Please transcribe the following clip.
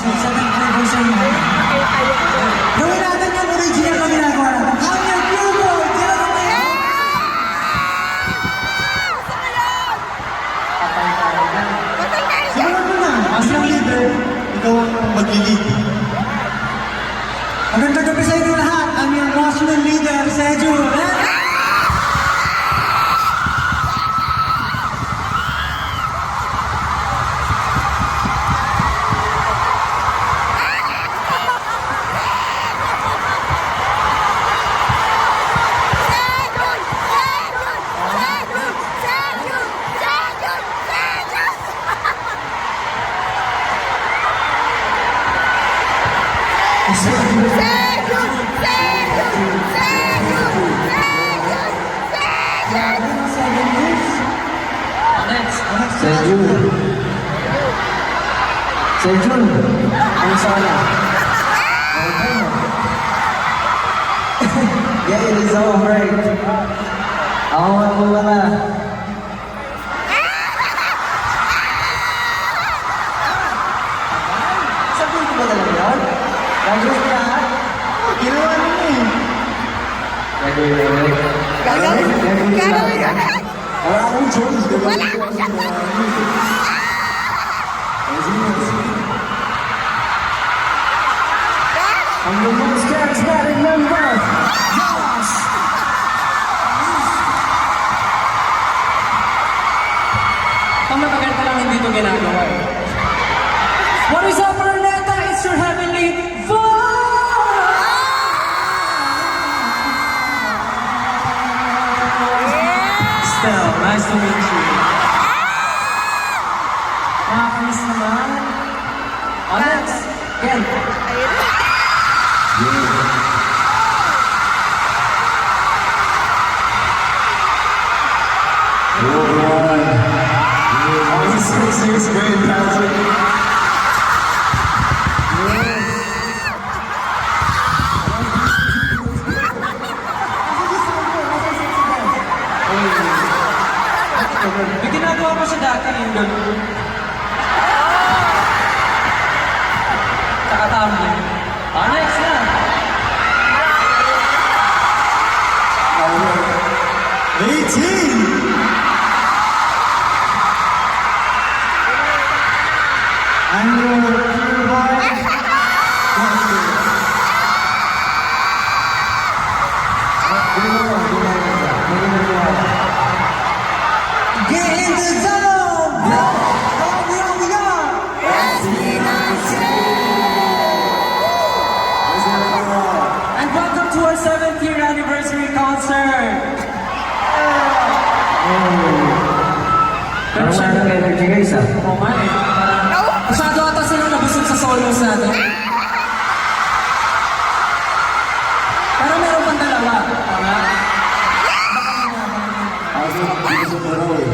seventh anniversary na. Gawin natin yung original na ginagawa natin. Ang yung billboard! Sila na kayo! Simulan mo na! As yung leader, ikaw ang mag-lead. Magandang gabi sa inyo lahat. Ang yung national leader, Seju. Sejun. Sejun. Ano sana? Yeah, it is over. Ako nga po wala. Sabihin ko ba talaga yun? Gagawin ko lahat? Ginawa niyo eh. Gagawin ka. Wala akong choice. Wala akong choice. I'm the most charismatic member. Yes! Pamatagal pa lang hindi ito ginagawa eh. What is up, Arnetta? It's your heavenly Stell, nice to meet you. Nakakamiss naman. Alex, Ken. All the 6 years grade, Patrick. May ginagawa ko siya dati yung gano'n. Tsaka tumbling. Next na. I'm your pure boy. Get in the zone! We are! And welcome to our 7th year anniversary concert! Parang wala ng energy guys ah. Oo nga eh. Masyado ata silang nabusog sa solos natin.